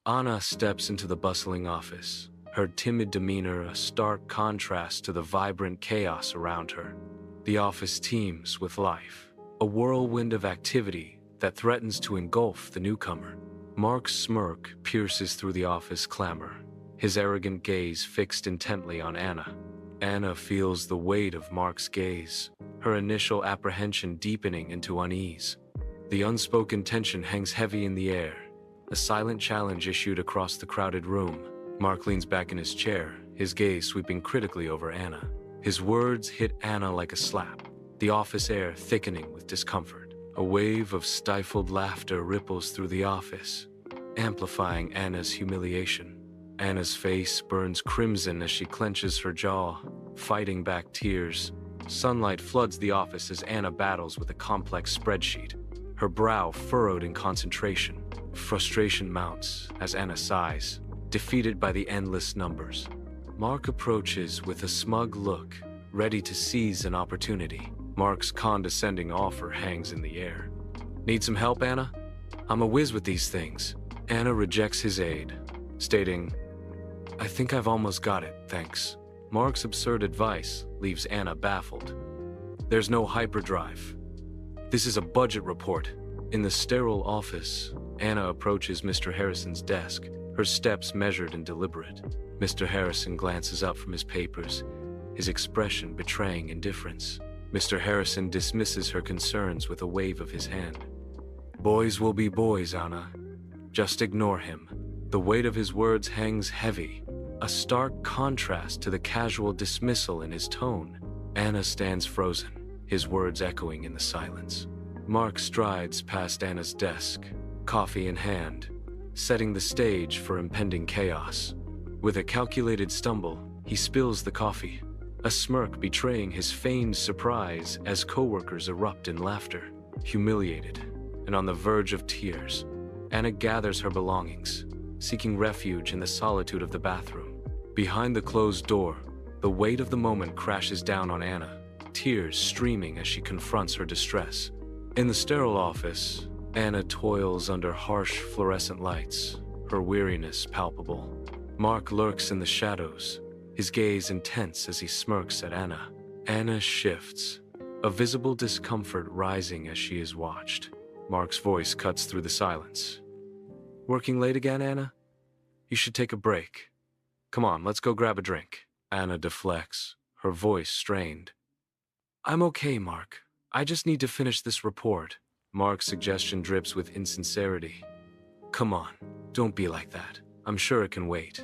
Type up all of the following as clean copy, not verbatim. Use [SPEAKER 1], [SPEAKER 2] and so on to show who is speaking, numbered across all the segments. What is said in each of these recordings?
[SPEAKER 1] Anna steps into the bustling office, her timid demeanor a stark contrast to the vibrant chaos around her. The office teems with life, a whirlwind of activity that threatens to engulf the newcomer. Mark's smirk pierces through the office clamor, his arrogant gaze fixed intently on Anna. Anna feels the weight of Mark's gaze, her initial apprehension deepening into unease. The unspoken tension hangs heavy in the air, a silent challenge issued across the crowded room. Mark leans back in his chair, his gaze sweeping critically over Anna. His words hit Anna like a slap, the office air thickening with discomfort. A wave of stifled laughter ripples through the office, amplifying Anna's humiliation. Anna's face burns crimson as she clenches her jaw, fighting back tears. Sunlight floods the office as Anna battles with a complex spreadsheet, her brow furrowed in concentration. Frustration mounts as Anna sighs, defeated by the endless numbers. Mark approaches with a smug look, ready to seize an opportunity. Mark's condescending offer hangs in the air. "Need some help, Anna? I'm a whiz with these things." Anna rejects his aid, stating, "I think I've almost got it, thanks." Mark's absurd advice leaves Anna baffled. There's no hyperdrive. This is a budget report. In the sterile office, Anna approaches Mr. Harrison's desk, her steps measured and deliberate. Mr. Harrison glances up from his papers, his expression betraying indifference. Mr. Harrison dismisses her concerns with a wave of his hand. "Boys will be boys, Anna. Just ignore him." The weight of his words hangs heavy, a stark contrast to the casual dismissal in his tone. Anna stands frozen, his words echoing in the silence. Mark strides past Anna's desk, coffee in hand, setting the stage for impending chaos. With a calculated stumble, he spills the coffee, a smirk betraying his feigned surprise as coworkers erupt in laughter. Humiliated and on the verge of tears, Anna gathers her belongings, seeking refuge in the solitude of the bathroom. Behind the closed door, the weight of the moment crashes down on Anna, tears streaming as she confronts her distress. In the sterile office, Anna toils under harsh fluorescent lights, her weariness palpable. Mark lurks in the shadows, his gaze intense as he smirks at Anna. Anna shifts, a visible discomfort rising as she is watched. Mark's voice cuts through the silence. "Working late again, Anna? You should take a break. Come on, let's go grab a drink." Anna deflects, her voice strained. "I'm okay, Mark. I just need to finish this report." Mark's suggestion drips with insincerity. "Come on, don't be like that. I'm sure it can wait.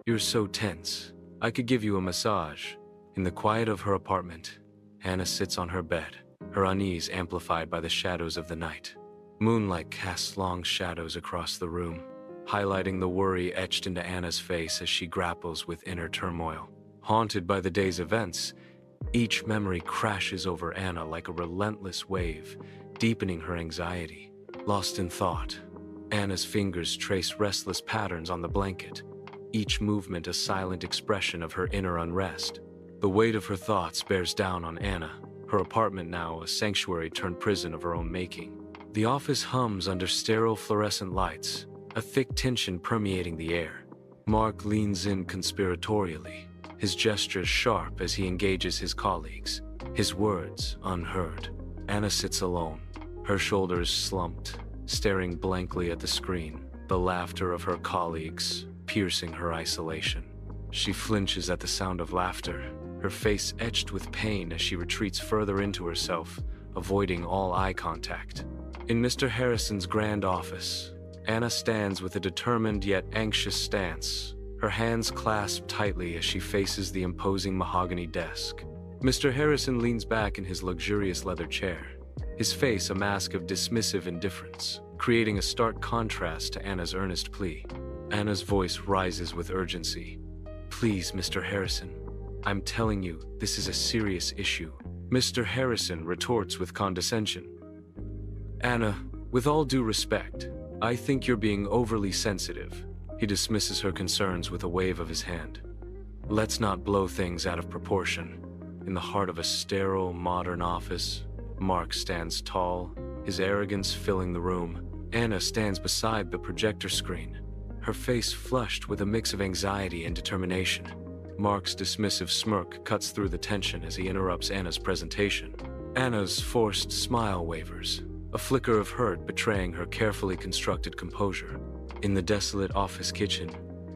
[SPEAKER 1] You're so tense. I could give you a massage." In the quiet of her apartment, Anna sits on her bed, her unease amplified by the shadows of the night. Moonlight casts long shadows across the room, highlighting the worry etched into Anna's face as she grapples with inner turmoil. Haunted by the day's events, each memory crashes over Anna like a relentless wave, deepening her anxiety. Lost in thought, Anna's fingers trace restless patterns on the blanket, each movement a silent expression of her inner unrest. The weight of her thoughts bears down on Anna, her apartment now a sanctuary turned prison of her own making. The office hums under sterile fluorescent lights, a thick tension permeating the air. Mark leans in conspiratorially, his gestures sharp as he engages his colleagues, his words unheard. Anna sits alone, her shoulders slumped, staring blankly at the screen, the laughter of her colleagues piercing her isolation. She flinches at the sound of laughter, her face etched with pain as she retreats further into herself, avoiding all eye contact. In Mr. Harrison's grand office, Anna stands with a determined yet anxious stance, her hands clasped tightly as she faces the imposing mahogany desk. Mr. Harrison leans back in his luxurious leather chair, his face a mask of dismissive indifference, creating a stark contrast to Anna's earnest plea. Anna's voice rises with urgency. "Please, Mr. Harrison, I'm telling you, this is a serious issue." Mr. Harrison retorts with condescension. "Anna, with all due respect, I think you're being overly sensitive." He dismisses her concerns with a wave of his hand. "Let's not blow things out of proportion." In the heart of a sterile, modern office, Mark stands tall, his arrogance filling the room. Anna stands beside the projector screen, her face flushed with a mix of anxiety and determination. Mark's dismissive smirk cuts through the tension as he interrupts Anna's presentation. Anna's forced smile wavers, a flicker of hurt betraying her carefully constructed composure. In the desolate office kitchen,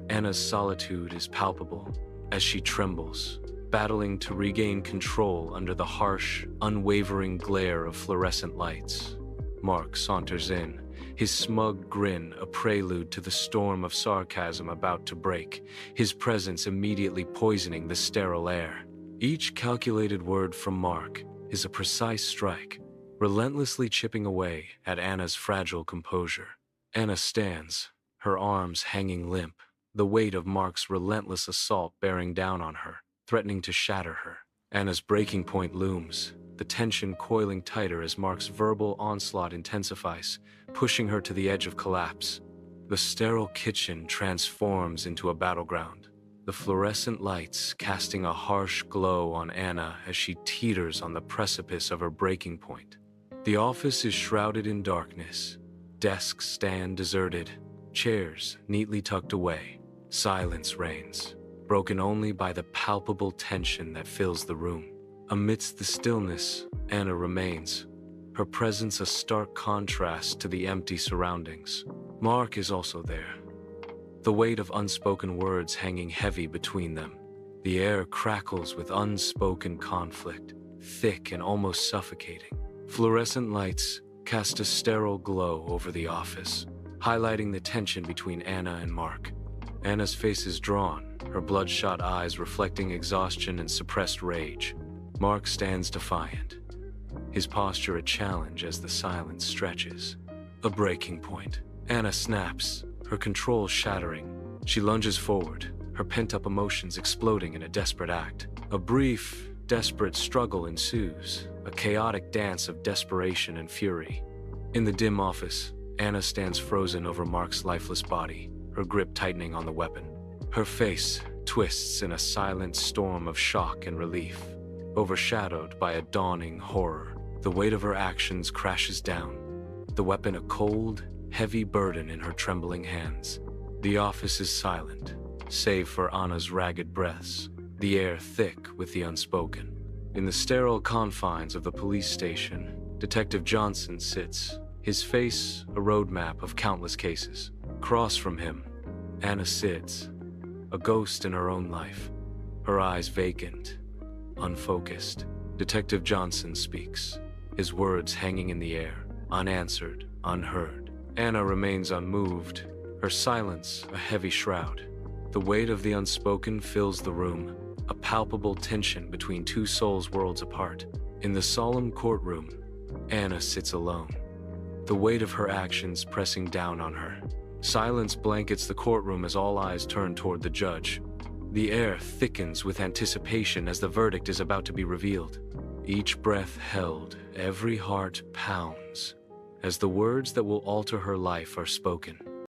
[SPEAKER 1] Anna's solitude is palpable as she trembles, battling to regain control under the harsh, unwavering glare of fluorescent lights. Mark saunters in, his smug grin a prelude to the storm of sarcasm about to break, his presence immediately poisoning the sterile air. Each calculated word from Mark is a precise strike, relentlessly chipping away at Anna's fragile composure. Anna stands, her arms hanging limp, the weight of Mark's relentless assault bearing down on her, threatening to shatter her. Anna's breaking point looms, the tension coiling tighter as Mark's verbal onslaught intensifies, pushing her to the edge of collapse. The sterile kitchen transforms into a battleground, the fluorescent lights casting a harsh glow on Anna as she teeters on the precipice of her breaking point. The office is shrouded in darkness. Desks stand deserted, chairs neatly tucked away. Silence reigns, broken only by the palpable tension that fills the room. Amidst the stillness, Anna remains, her presence a stark contrast to the empty surroundings. Mark is also there, the weight of unspoken words hanging heavy between them. The air crackles with unspoken conflict, thick and almost suffocating. Fluorescent lights cast a sterile glow over the office, highlighting the tension between Anna and Mark. Anna's face is drawn, her bloodshot eyes reflecting exhaustion and suppressed rage. Mark stands defiant, his posture a challenge as the silence stretches. A breaking point. Anna snaps, her control shattering. She lunges forward, her pent-up emotions exploding in a desperate act. A brief, desperate struggle ensues, a chaotic dance of desperation and fury. In the dim office, Anna stands frozen over Mark's lifeless body, her grip tightening on the weapon. Her face twists in a silent storm of shock and relief, overshadowed by a dawning horror. The weight of her actions crashes down, the weapon a cold, heavy burden in her trembling hands. The office is silent, save for Anna's ragged breaths, the air thick with the unspoken. In the sterile confines of the police station, Detective Johnson sits, his face a roadmap of countless cases. Across from him, Anna sits, a ghost in her own life, her eyes vacant, unfocused. Detective Johnson speaks, his words hanging in the air, unanswered, unheard. Anna remains unmoved, her silence a heavy shroud. The weight of the unspoken fills the room, a palpable tension between two souls worlds apart. In the solemn courtroom, Anna sits alone, the weight of her actions pressing down on her. Silence blankets the courtroom as all eyes turn toward the judge. The air thickens with anticipation as the verdict is about to be revealed. Each breath held, every heart pounds, as the words that will alter her life are spoken.